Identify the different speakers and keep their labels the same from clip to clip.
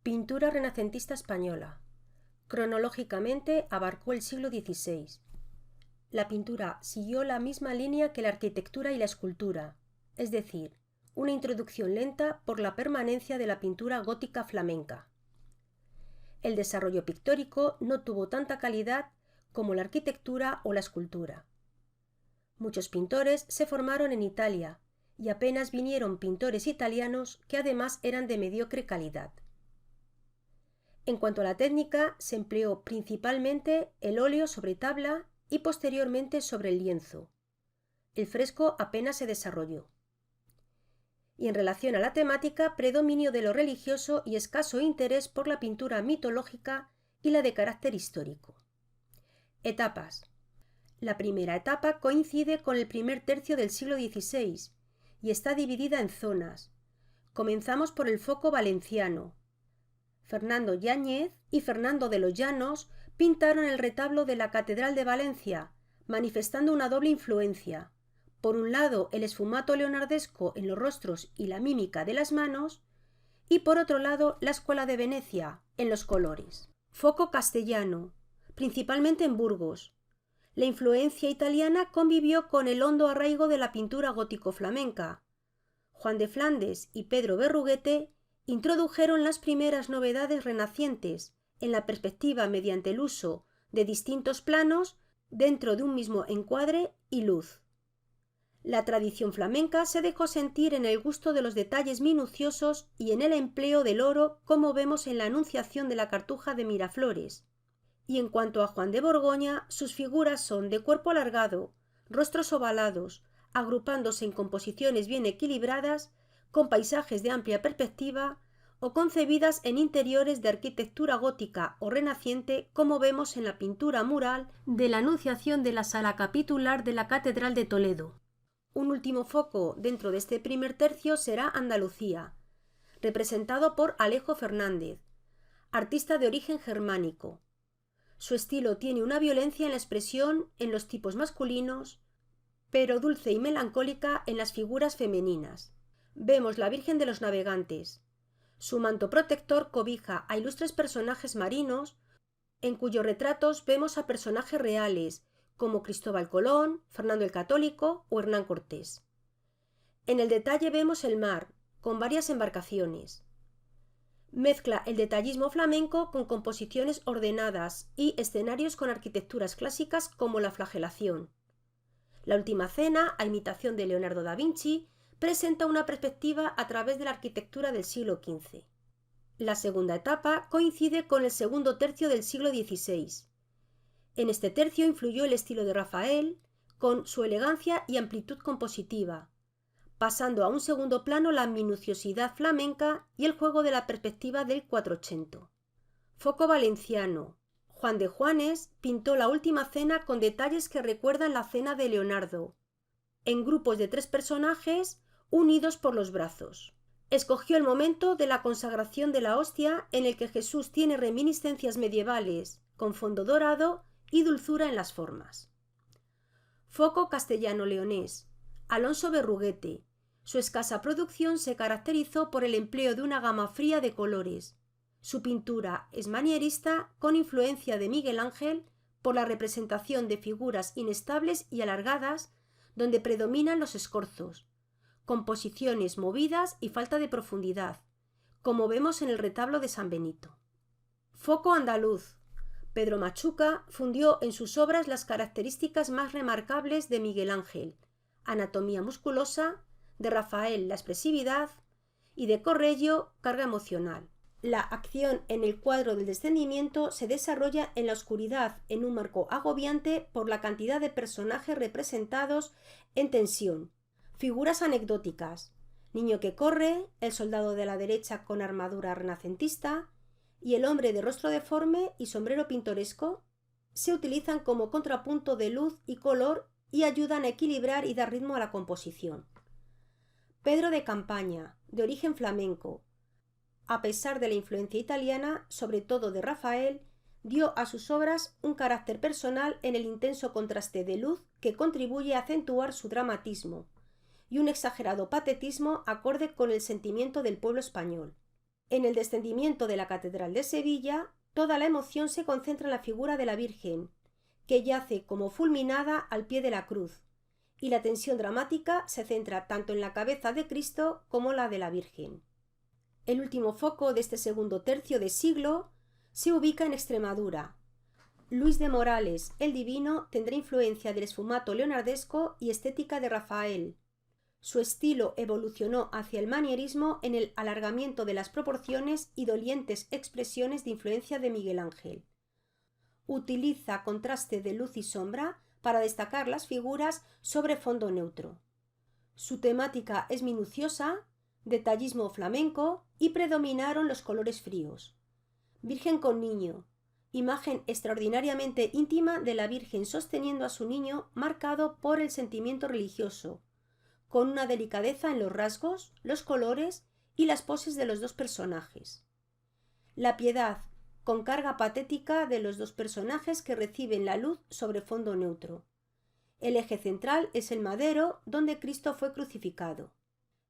Speaker 1: Pintura renacentista española. Cronológicamente abarcó el siglo XVI. La pintura siguió la misma línea que la arquitectura y la escultura, es decir, una introducción lenta por la permanencia de la pintura gótica flamenca. El desarrollo pictórico no tuvo tanta calidad como la arquitectura o la escultura. Muchos pintores se formaron en Italia y apenas vinieron pintores italianos que además eran de mediocre calidad. En cuanto a la técnica, se empleó principalmente el óleo sobre tabla y posteriormente sobre el lienzo. El fresco apenas se desarrolló. Y en relación a la temática, predominio de lo religioso y escaso interés por la pintura mitológica y la de carácter histórico. Etapas. La primera etapa coincide con el primer tercio del siglo XVI y está dividida en zonas. Comenzamos por el foco valenciano. Fernando Yáñez y Fernando de los Llanos pintaron el retablo de la Catedral de Valencia, manifestando una doble influencia. Por un lado, el esfumato leonardesco en los rostros y la mímica de las manos, y por otro lado, la Escuela de Venecia, en los colores. Foco castellano, principalmente en Burgos. La influencia italiana convivió con el hondo arraigo de la pintura gótico-flamenca. Juan de Flandes y Pedro Berruguete introdujeron las primeras novedades renacientes en la perspectiva mediante el uso de distintos planos dentro de un mismo encuadre y luz. La tradición flamenca se dejó sentir en el gusto de los detalles minuciosos y en el empleo del oro, como vemos en la Anunciación de la Cartuja de Miraflores. Y en cuanto a Juan de Borgoña, sus figuras son de cuerpo alargado, rostros ovalados, agrupándose en composiciones bien equilibradas, con paisajes de amplia perspectiva o concebidas en interiores de arquitectura gótica o renaciente, como vemos en la pintura mural de la Anunciación de la sala capitular de la Catedral de Toledo. Un último foco dentro de este primer tercio será Andalucía, representado por Alejo Fernández, artista de origen germánico. Su estilo tiene una violencia en la expresión en los tipos masculinos, pero dulce y melancólica en las figuras femeninas. Vemos la Virgen de los Navegantes. Su manto protector cobija a ilustres personajes marinos, en cuyos retratos vemos a personajes reales, como Cristóbal Colón, Fernando el Católico o Hernán Cortés. En el detalle vemos el mar, con varias embarcaciones. Mezcla el detallismo flamenco con composiciones ordenadas y escenarios con arquitecturas clásicas como la flagelación. La Última Cena, a imitación de Leonardo da Vinci, presenta una perspectiva a través de la arquitectura del siglo XV. La segunda etapa coincide con el segundo tercio del siglo XVI. En este tercio influyó el estilo de Rafael, con su elegancia y amplitud compositiva, pasando a un segundo plano la minuciosidad flamenca y el juego de la perspectiva del Quattrocento. Foco valenciano. Juan de Juanes pintó la Última Cena con detalles que recuerdan la cena de Leonardo, en grupos de 3 personajes unidos por los brazos. Escogió el momento de la consagración de la hostia, en el que Jesús tiene reminiscencias medievales, con fondo dorado y dulzura en las formas. Foco castellano-leonés. Alonso Berruguete. Su escasa producción se caracterizó por el empleo de una gama fría de colores. Su pintura es manierista, con influencia de Miguel Ángel, por la representación de figuras inestables y alargadas, donde predominan los escorzos, composiciones movidas y falta de profundidad, como vemos en el retablo de San Benito. Foco andaluz. Pedro Machuca fundió en sus obras las características más remarcables de Miguel Ángel: anatomía musculosa, de Rafael la expresividad y de Correggio carga emocional. La acción en el cuadro del descendimiento se desarrolla en la oscuridad, en un marco agobiante por la cantidad de personajes representados en tensión. Figuras anecdóticas: niño que corre, el soldado de la derecha con armadura renacentista y el hombre de rostro deforme y sombrero pintoresco se utilizan como contrapunto de luz y color y ayudan a equilibrar y dar ritmo a la composición. Pedro de Campaña, de origen flamenco, a pesar de la influencia italiana, sobre todo de Rafael, dio a sus obras un carácter personal en el intenso contraste de luz que contribuye a acentuar su dramatismo y un exagerado patetismo acorde con el sentimiento del pueblo español. En el descendimiento de la Catedral de Sevilla, toda la emoción se concentra en la figura de la Virgen, que yace como fulminada al pie de la cruz, y la tensión dramática se centra tanto en la cabeza de Cristo como la de la Virgen. El último foco de este segundo tercio de siglo se ubica en Extremadura. Luis de Morales, el Divino, tendrá influencia del esfumato leonardesco y estética de Rafael. Su estilo evolucionó hacia el manierismo en el alargamiento de las proporciones y dolientes expresiones de influencia de Miguel Ángel. Utiliza contraste de luz y sombra para destacar las figuras sobre fondo neutro. Su temática es minuciosa, detallismo flamenco y predominaron los colores fríos. Virgen con niño, imagen extraordinariamente íntima de la Virgen sosteniendo a su niño marcado por el sentimiento religioso, con una delicadeza en los rasgos, los colores y las poses de los dos personajes. La piedad, con carga patética de los dos personajes que reciben la luz sobre fondo neutro. El eje central es el madero donde Cristo fue crucificado.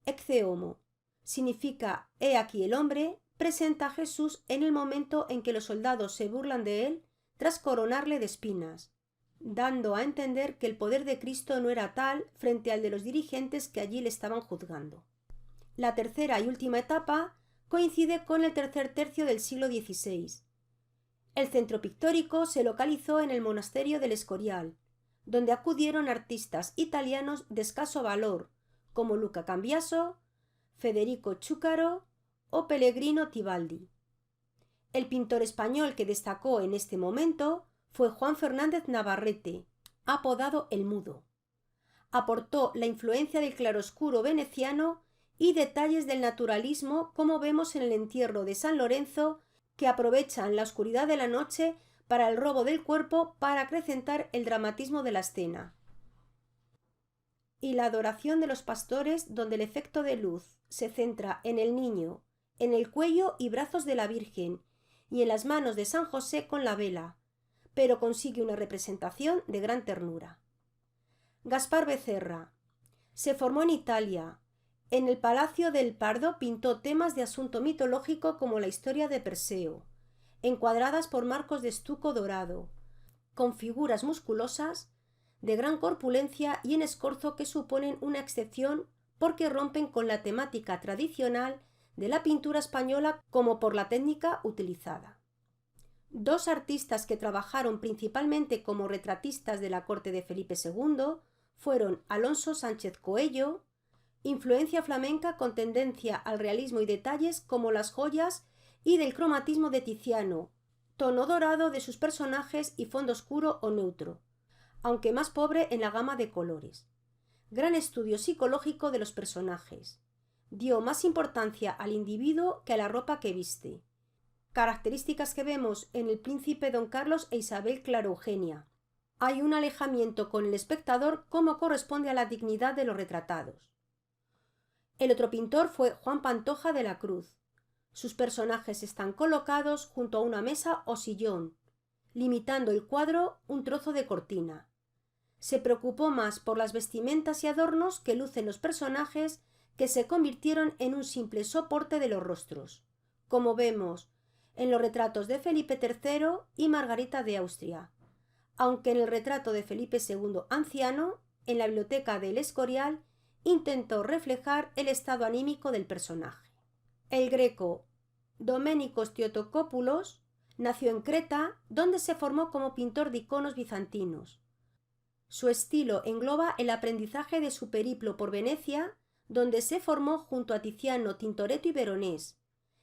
Speaker 1: Ecce homo significa he aquí el hombre, presenta a Jesús en el momento en que los soldados se burlan de él tras coronarle de espinas, dando a entender que el poder de Cristo no era tal frente al de los dirigentes que allí le estaban juzgando. La tercera y última etapa coincide con el tercer tercio del siglo XVI. El centro pictórico se localizó en el monasterio del Escorial, donde acudieron artistas italianos de escaso valor, como Luca Cambiaso, Federico Chúcaro o Pellegrino Tibaldi. El pintor español que destacó en este momento fue Juan Fernández Navarrete, apodado El Mudo. Aportó la influencia del claroscuro veneciano y detalles del naturalismo, como vemos en el entierro de San Lorenzo, que aprovechan la oscuridad de la noche para el robo del cuerpo para acrecentar el dramatismo de la escena. Y la adoración de los pastores, donde el efecto de luz se centra en el niño, en el cuello y brazos de la Virgen y en las manos de San José con la vela, pero consigue una representación de gran ternura. Gaspar Becerra se formó en Italia. En el Palacio del Pardo pintó temas de asunto mitológico como la historia de Perseo, encuadradas por marcos de estuco dorado, con figuras musculosas, de gran corpulencia y en escorzo que suponen una excepción porque rompen con la temática tradicional de la pintura española como por la técnica utilizada. Dos artistas que trabajaron principalmente como retratistas de la corte de Felipe II fueron Alonso Sánchez Coello, influencia flamenca con tendencia al realismo y detalles como las joyas y del cromatismo de Tiziano, tono dorado de sus personajes y fondo oscuro o neutro, aunque más pobre en la gama de colores. Gran estudio psicológico de los personajes. Dio más importancia al individuo que a la ropa que viste. Características que vemos en el príncipe Don Carlos e Isabel Clara Eugenia. Hay un alejamiento con el espectador como corresponde a la dignidad de los retratados. El otro pintor fue Juan Pantoja de la Cruz. Sus personajes están colocados junto a una mesa o sillón, limitando el cuadro un trozo de cortina. Se preocupó más por las vestimentas y adornos que lucen los personajes, que se convirtieron en un simple soporte de los rostros, como vemos en los retratos de Felipe III y Margarita de Austria, aunque en el retrato de Felipe II anciano, en la biblioteca del Escorial, intentó reflejar el estado anímico del personaje. El greco Doménicos Theotokopoulos nació en Creta, donde se formó como pintor de iconos bizantinos. Su estilo engloba el aprendizaje de su periplo por Venecia, donde se formó junto a Tiziano, Tintoretto y Veronés,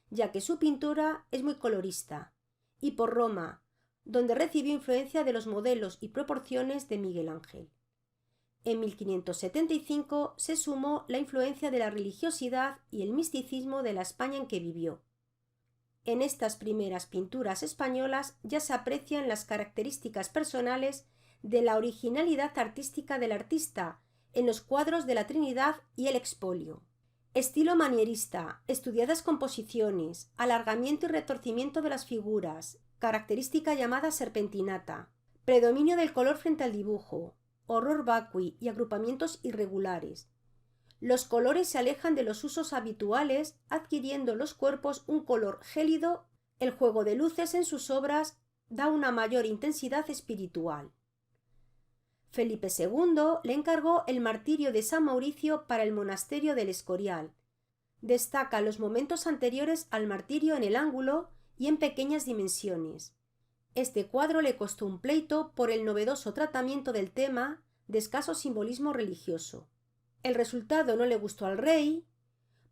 Speaker 1: ya que su pintura es muy colorista, y por Roma, donde recibió influencia de los modelos y proporciones de Miguel Ángel. En 1575 se sumó la influencia de la religiosidad y el misticismo de la España en que vivió. En estas primeras pinturas españolas ya se aprecian las características personales de la originalidad artística del artista en los cuadros de la Trinidad y el expolio. Estilo manierista, estudiadas composiciones, alargamiento y retorcimiento de las figuras, característica llamada serpentinata, predominio del color frente al dibujo, horror vacui y agrupamientos irregulares. Los colores se alejan de los usos habituales, adquiriendo los cuerpos un color gélido. El juego de luces en sus obras da una mayor intensidad espiritual. Felipe II le encargó el martirio de San Mauricio para el monasterio del Escorial. Destaca los momentos anteriores al martirio en el ángulo y en pequeñas dimensiones. Este cuadro le costó un pleito por el novedoso tratamiento del tema de escaso simbolismo religioso. El resultado no le gustó al rey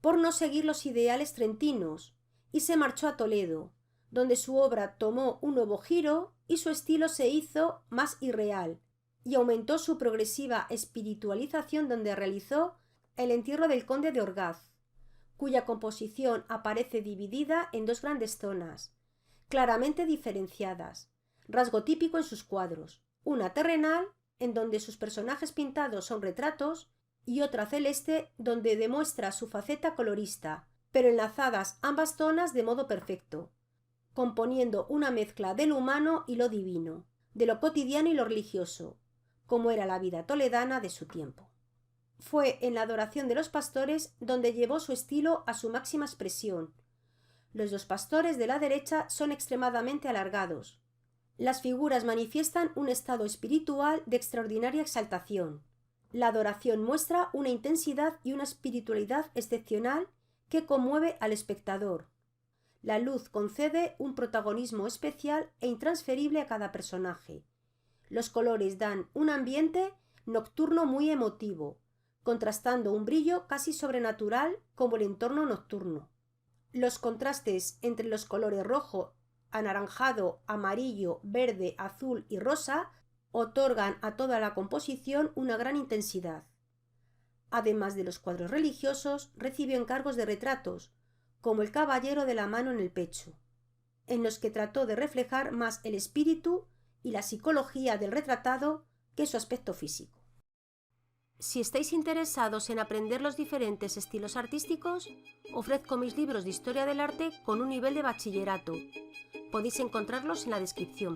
Speaker 1: por no seguir los ideales trentinos y se marchó a Toledo, donde su obra tomó un nuevo giro y su estilo se hizo más irreal y aumentó su progresiva espiritualización, donde realizó el entierro del conde de Orgaz, cuya composición aparece dividida en dos grandes zonas, claramente diferenciadas, rasgo típico en sus cuadros, una terrenal, en donde sus personajes pintados son retratos, y otra celeste, donde demuestra su faceta colorista, pero enlazadas ambas zonas de modo perfecto, componiendo una mezcla de lo humano y lo divino, de lo cotidiano y lo religioso, como era la vida toledana de su tiempo. Fue en la adoración de los pastores donde llevó su estilo a su máxima expresión. Los dos pastores de la derecha son extremadamente alargados. Las figuras manifiestan un estado espiritual de extraordinaria exaltación. La adoración muestra una intensidad y una espiritualidad excepcional que conmueve al espectador. La luz concede un protagonismo especial e intransferible a cada personaje. Los colores dan un ambiente nocturno muy emotivo, contrastando un brillo casi sobrenatural como el entorno nocturno. Los contrastes entre los colores rojo, anaranjado, amarillo, verde, azul y rosa otorgan a toda la composición una gran intensidad. Además de los cuadros religiosos, recibió encargos de retratos, como el caballero de la mano en el pecho, en los que trató de reflejar más el espíritu y la psicología del retratado que su aspecto físico. Si estáis interesados en aprender los diferentes estilos artísticos, ofrezco mis libros de historia del arte con un nivel de bachillerato. Podéis encontrarlos en la descripción.